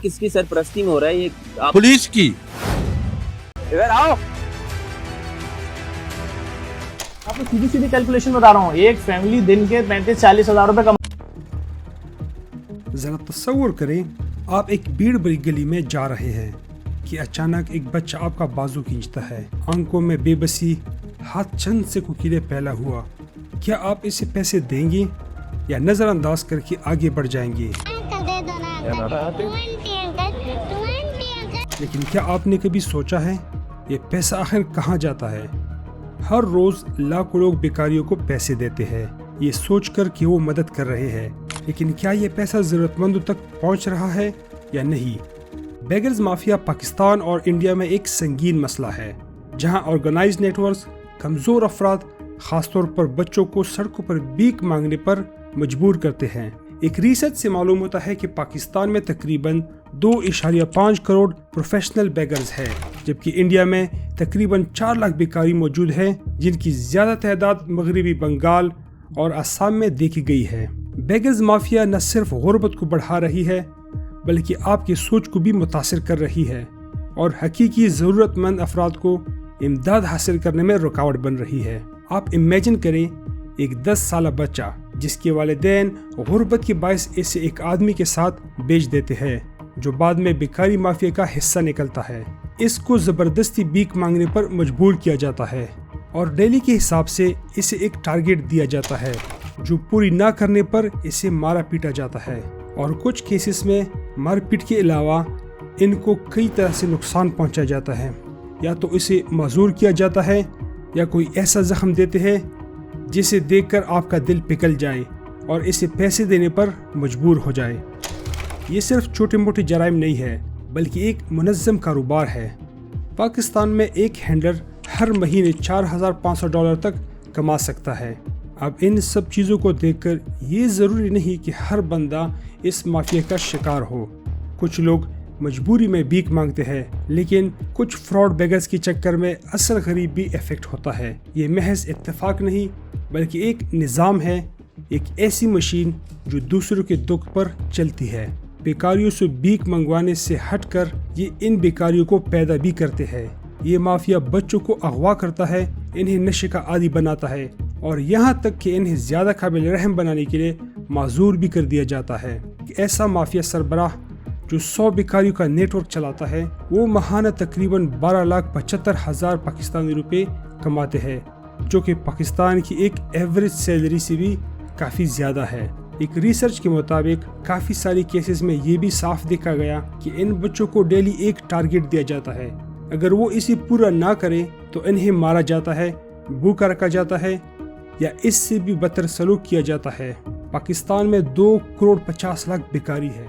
किसकी सरपरस्ती में हो रहा है ये? आप पुलिस की। इधर आओ। आपको सीधी सीधी कैलकुलेशन बता रहा हूँ, एक फैमिली दिन के 35-40 हज़ार रुपए कमा। ज़रा तसव्वुर करें, आप एक भीड़ भरी गली में जा रहे हैं कि अचानक एक बच्चा आपका बाजू खींचता है। आंखों में बेबसी, हाथ चंद से कुकीले फैला हुआ। क्या आप इसे पैसे देंगे या नज़रअंदाज करके आगे बढ़ जाएंगे? लेकिन क्या आपने कभी सोचा है ये पैसा आखिर कहाँ जाता है? हर रोज़ लाखों लोग बेकारियों को पैसे देते हैं, ये सोचकर कि वो मदद कर रहे हैं, लेकिन क्या ये पैसा ज़रूरतमंदों तक पहुँच रहा है या नहीं? बेगर्स माफिया पाकिस्तान और इंडिया में एक संगीन मसला है, जहां ऑर्गेनाइज्ड नेटवर्क्स कमज़ोर अफराद, ख़ासतौर पर बच्चों को सड़कों पर भीख मांगने पर मजबूर करते हैं। एक रिसर्च से मालूम होता है कि पाकिस्तान में तकरीबन 2.5 करोड़ प्रोफेशनल बेगर्स हैं, जबकि इंडिया में तकरीबन 4 लाख बेकारी मौजूद हैं, जिनकी ज़्यादा तादाद मगरबी बंगाल और असम में देखी गई है। बेगर्स माफिया न सिर्फ गुर्बत को बढ़ा रही है, बल्कि आपकी सोच को भी मुतासिर कर रही है और हकीकी ज़रूरतमंद अफराद को इमदाद हासिल करने में रुकावट बन रही है। आप इमेजिन करें, एक 10 साल बच्चा जिसके वालिदैन गुर्बत के बायस इसे एक आदमी के साथ बेच देते हैं, जो बाद में बेकारी माफिया का हिस्सा निकलता है। इसको ज़बरदस्ती भीख मांगने पर मजबूर किया जाता है और डेली के हिसाब से इसे एक टारगेट दिया जाता है, जो पूरी ना करने पर इसे मारा पीटा जाता है। और कुछ केसेस में मारपीट के अलावा इनको कई तरह से नुकसान पहुंचा जाता है, या तो इसे माजूर किया जाता है या कोई ऐसा जख्म देते हैं जिसे देखकर आपका दिल पिघल जाए और इसे पैसे देने पर मजबूर हो जाए। ये सिर्फ छोटे मोटे जराइम नहीं है, बल्कि एक मुनज़्ज़म कारोबार है। पाकिस्तान में एक हैंडलर हर महीने $4,500 तक कमा सकता है। अब इन सब चीज़ों को देखकर ये ज़रूरी नहीं कि हर बंदा इस माफिया का शिकार हो। कुछ लोग मजबूरी में भीख मांगते हैं, लेकिन कुछ फ्रॉड बेगर्स के चक्कर में असल गरीब भी इफेक्ट होता है। ये महज इत्तेफाक नहीं, बल्कि एक निज़ाम है, एक ऐसी मशीन जो दूसरों के दुख पर चलती है। बेकारियों से भीख मंगवाने से हटकर ये इन बेकारियों को पैदा भी करते हैं। ये माफिया बच्चों को अगवा करता है, इन्हें नशे का आदी बनाता है और यहाँ तक कि इन्हें ज़्यादा काबिल रहम बनाने के लिए माजूर भी कर दिया जाता है। ऐसा माफिया सरबराह जो 100 बेकारियों का नेटवर्क चलाता है, वो माहाना तकरीबन 12,75,000 पाकिस्तानी रुपए कमाते हैं, जो कि पाकिस्तान की एक एवरेज सैलरी से भी काफ़ी ज़्यादा है। एक रिसर्च के मुताबिक काफ़ी सारी केसेस में ये भी साफ देखा गया कि इन बच्चों को डेली एक टारगेट दिया जाता है। अगर वो इसे पूरा ना करें तो इन्हें मारा जाता है, भूखा रखा जाता है या इससे भी बदतर सलूक किया जाता है। पाकिस्तान में 2,50,00,000 बेकारी है,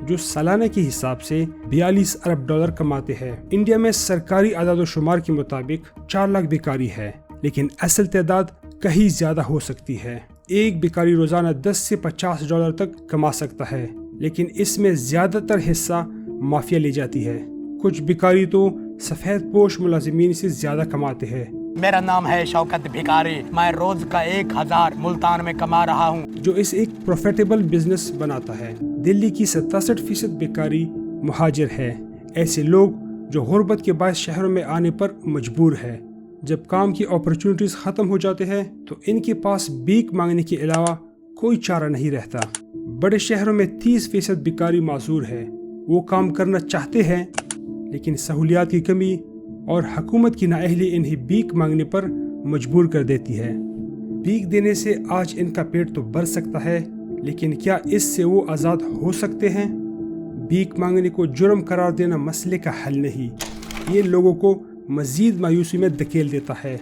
जो सालाना के हिसाब से $42 अरब कमाते हैं। इंडिया में सरकारी आदाद-ओ-शुमार के मुताबिक 4 लाख बेकारी है, लेकिन असल तादाद कहीं ज़्यादा हो सकती है। एक बेकारी रोज़ाना $10 से $50 तक कमा सकता है, लेकिन इसमें ज़्यादातर हिस्सा माफिया ले जाती है। कुछ बेकारी तो सफ़ेद पोश मुलाजिमीन से ज़्यादा कमाते हैं। मेरा नाम है शौकत भिखारी, मैं रोज का 1,000 मुल्तान में कमा रहा हूँ, जो इस एक प्रॉफिटेबल बिजनेस बनाता है। दिल्ली की 67% बेकारी मुहाजिर है, ऐसे लोग जो गुर्बत के बायस शहरों में आने पर मजबूर है। जब काम की अपॉर्चुनिटीज खत्म हो जाते हैं तो इनके पास भीख मांगने के अलावा कोई चारा नहीं रहता। बड़े शहरों में 30% बेकारी माजूर है, वो काम करना चाहते हैं, लेकिन सहूलियात की कमी और हुकूमत की नाअहली इन्हें भीख मांगने पर मजबूर कर देती है। भीख देने से आज इनका पेट तो भर सकता है, लेकिन क्या इससे वो आज़ाद हो सकते हैं? भीख मांगने को जुर्म करार देना मसले का हल नहीं, ये लोगों को मज़ीद मायूसी में धकेल देता है,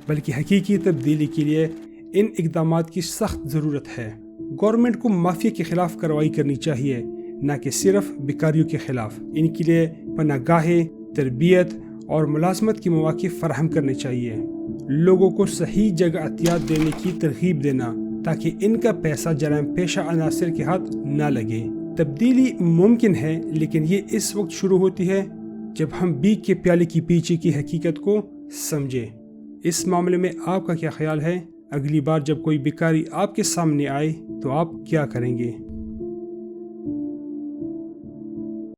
बल्कि हकीकी तब्दीली के लिए इन इक़दामात की सख्त ज़रूरत है। गवर्नमेंट को माफिया के ख़िलाफ़ कार्रवाई करनी चाहिए, न कि सिर्फ बेकारियों के ख़िलाफ़। इनके लिए पनाहगाहें, तरबियत और मुलाजमत के मौक़े फराहम करने चाहिए। लोगों को सही जगह एहतियात देने की तरगीब देना, ताकि इनका पैसा जराइम पेशा अनासर के हाथ न लगे। तब्दीली मुमकिन है, लेकिन ये इस वक्त शुरू होती है जब हम भीख के प्याले की पीछे की हकीकत को समझें। इस मामले में आपका क्या ख्याल है? अगली बार जब कोई बेकारी आपके सामने आए तो आप क्या करेंगे?